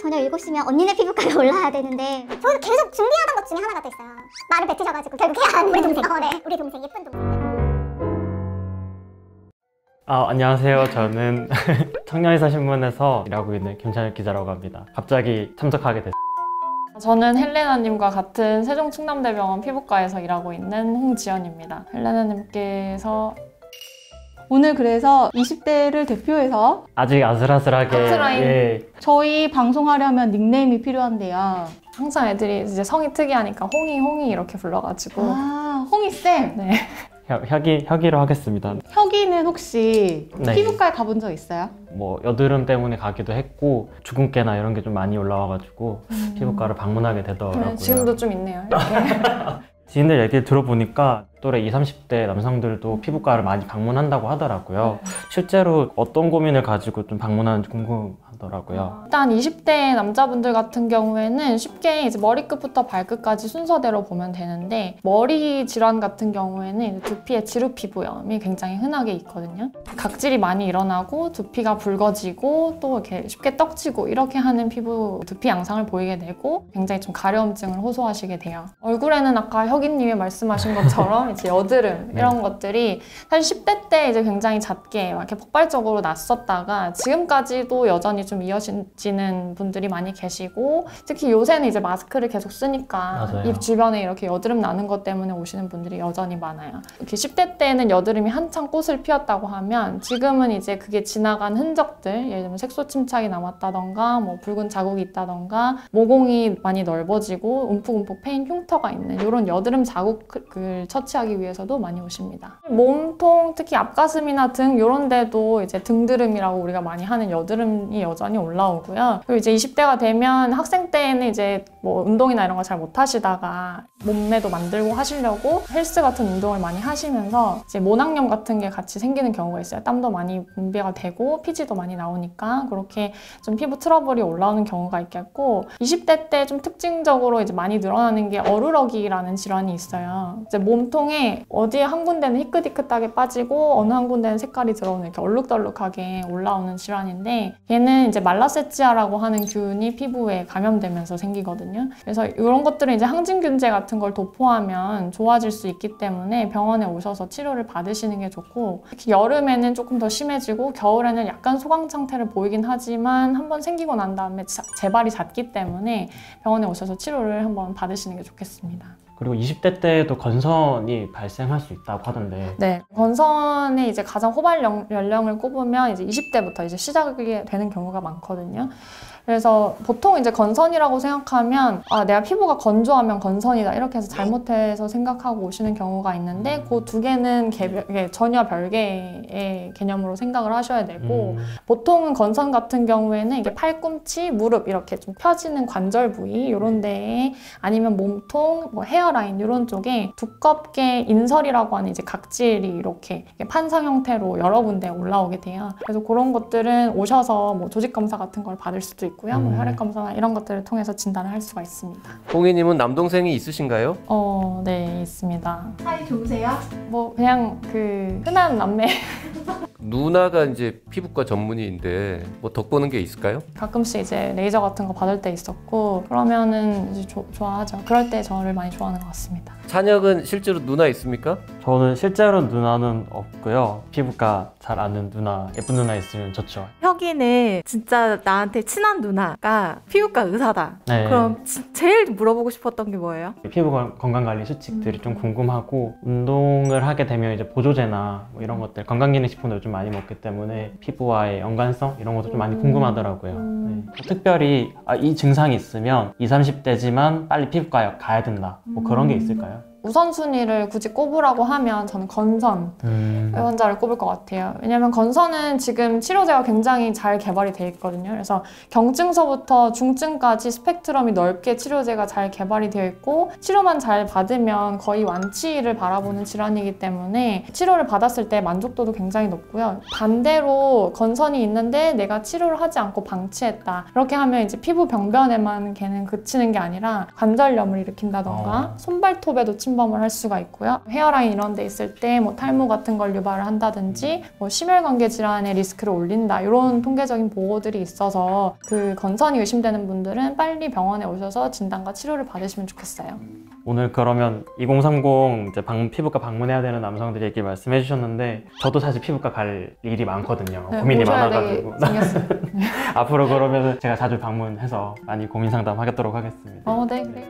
저녁 7시면 언니네 피부과를 올라야 되는데 저희도 계속 준비하던 것 중에 하나가 또 있어요. 말을 뱉으셔가지고 결국 해야 하는 우리 동생. 네. 우리 동생, 예쁜 동생. 안녕하세요. 저는 청년의사신문에서 일하고 있는 김찬혁 기자라고 합니다. 갑자기 참석하게 됐습니다. 저는 헬레나님과 같은 세종충남대병원 피부과에서 일하고 있는 홍지연입니다. 헬레나님께서 오늘 그래서 20대를 대표해서 아직 아슬아슬하게 아트라인. 저희 방송하려면 닉네임이 필요한데요. 항상 애들이 이제 성이 특이하니까 홍이 이렇게 불러가지고 홍이쌤! 네. 혁이로 하겠습니다. 혁이는 혹시 네. 피부과에 가본 적 있어요? 뭐 여드름 때문에 가기도 했고 주근깨나 이런 게 좀 많이 올라와가지고 피부과를 방문하게 되더라고요. 네, 지금도 좀 있네요. 이렇게. 지인들 얘기를 들어보니까 또래 20, 30대 남성들도 피부과를 많이 방문한다고 하더라고요. 실제로 어떤 고민을 가지고 좀 방문하는지 궁금하더라고요. 일단 20대 남자분들 같은 경우에는 쉽게 이제 머리끝부터 발끝까지 순서대로 보면 되는데 머리 질환 같은 경우에는 두피에 지루 피부염이 굉장히 흔하게 있거든요. 각질이 많이 일어나고 두피가 붉어지고 또 이렇게 쉽게 떡지고 이렇게 하는 두피 양상을 보이게 되고 굉장히 좀 가려움증을 호소하시게 돼요. 얼굴에는 아까 혁이님이 말씀하신 것처럼 이제 여드름 이런 것들이 사실 10대 때 이제 굉장히 잦게 막 이렇게 폭발적으로 났었다가 지금까지도 여전히 좀 이어지는 분들이 많이 계시고 특히 요새는 이제 마스크를 계속 쓰니까 맞아요. 입 주변에 이렇게 여드름 나는 것 때문에 오시는 분들이 여전히 많아요. 이렇게 10대 때는 여드름이 한창 꽃을 피웠다고 하면 지금은 이제 그게 지나간 흔적들, 예를 들면 색소 침착이 남았다던가 뭐 붉은 자국이 있다던가 모공이 많이 넓어지고 움푹움푹 패인 흉터가 있는 이런 여드름 자국을 처치하기 위해서도 많이 오십니다. 몸통, 특히 앞가슴이나 등 이런 데도 이제 등드름이라고 우리가 많이 하는 여드름이 여전히 올라오고요. 그리고 이제 20대가 되면 학생 때는 이제 뭐 운동이나 이런 거 잘 못 하시다가 몸매도 만들고 하시려고 헬스 같은 운동을 많이 하시면서 이제 모낭염 같은 게 같이 생기는 경우가 있어요. 땀도 많이 분비가 되고 피지도 많이 나오니까 그렇게 좀 피부 트러블이 올라오는 경우가 있겠고 20대 때 좀 특징적으로 이제 많이 늘어나는 게 어루러기라는 질환이 있어요. 이제 몸통에 어디에 한 군데는 희끗희끗하게 빠지고 어느 한 군데는 색깔이 들어오는 이렇게 얼룩덜룩하게 올라오는 질환인데 얘는 이제 말라세치아라고 하는 균이 피부에 감염되면서 생기거든요. 그래서 이런 것들은 이제 항진균제 같은 걸 도포하면 좋아질 수 있기 때문에 병원에 오셔서 치료를 받으시는 게 좋고 특히 여름에는 조금 더 심해지고 겨울에는 약간 소강 상태를 보이긴 하지만 한번 생기고 난 다음에 재발이 잦기 때문에 병원에 오셔서 치료를 한번 받으시는 게 좋겠습니다. 그리고 20대 때도 건선이 발생할 수 있다고 하던데. 네, 건선의 이제 가장 호발 연령을 꼽으면 이제 20대부터 이제 시작이 되는 경우가 많거든요. 그래서 보통 이제 건선이라고 생각하면 내가 피부가 건조하면 건선이다 이렇게 해서 잘못해서 생각하고 오시는 경우가 있는데 그 두 개는 전혀 별개의 개념으로 생각을 하셔야 되고 보통은 건선 같은 경우에는 이게 팔꿈치, 무릎 이렇게 좀 펴지는 관절 부위 이런 데에 아니면 몸통, 뭐 헤어라인 이런 쪽에 두껍게 인설이라고 하는 이제 각질이 이렇게 판상 형태로 여러 군데 올라오게 돼요. 그래서 그런 것들은 오셔서 뭐 조직 검사 같은 걸 받을 수도 있고요. 뭐 혈액 검사나 이런 것들을 통해서 진단을 할 수가 있습니다. 홍희님은 남동생이 있으신가요? 네, 있습니다. 사이 좋으세요? 뭐 그냥 흔한 남매. 누나가 이제 피부과 전문의인데 뭐 덕보는 게 있을까요? 가끔씩 이제 레이저 같은 거 받을 때 있었고 그러면은 이제 좋아하죠. 그럴 때 저를 많이 좋아하는 것 같습니다. 찬혁은 실제로 누나 있습니까? 저는 실제로 누나는 없고요. 피부과 잘 아는 누나, 예쁜 누나 있으면 좋죠. 혁이는 진짜 나한테 친한 누나가 피부과 의사다. 네. 그럼 제일 물어보고 싶었던 게 뭐예요? 피부 건강관리 수칙들이 좀 궁금하고 운동을 하게 되면 이제 보조제나 뭐 이런 것들 건강기능식품들을 좀 많이 먹기 때문에 피부와의 연관성 이런 것도 좀 많이 궁금하더라고요. 네. 특별히 이 증상이 있으면 20, 30대지만 빨리 피부과에 가야 된다 뭐 그런 게 있을까요? 우선순위를 굳이 꼽으라고 하면 저는 건선 환자를 꼽을 것 같아요. 왜냐면 건선은 지금 치료제가 굉장히 잘 개발이 돼 있거든요. 그래서 경증서부터 중증까지 스펙트럼이 넓게 치료제가 잘 개발이 되어 있고 치료만 잘 받으면 거의 완치를 바라보는 질환이기 때문에 치료를 받았을 때 만족도도 굉장히 높고요. 반대로 건선이 있는데 내가 치료를 하지 않고 방치했다. 그렇게 하면 이제 피부 병변에만 걔는 그치는 게 아니라 관절염을 일으킨다던가 손발톱에도 침 침범을 할 수가 있고요. 헤어라인 이런 데 있을 때 뭐 탈모 같은 걸 유발을 한다든지 뭐 심혈관계 질환의 리스크를 올린다 이런 통계적인 보고들이 있어서 그 건선이 의심되는 분들은 빨리 병원에 오셔서 진단과 치료를 받으시면 좋겠어요. 오늘 그러면 2030 이제 피부과 방문해야 되는 남성들 얘기 말씀해 주셨는데 저도 사실 피부과 갈 일이 많거든요. 네, 고민이 오셔야 많아가지고 되게 생겼어요. 앞으로 그러면 제가 자주 방문해서 많이 고민 상담하도록 하겠습니다. 네, 그래요.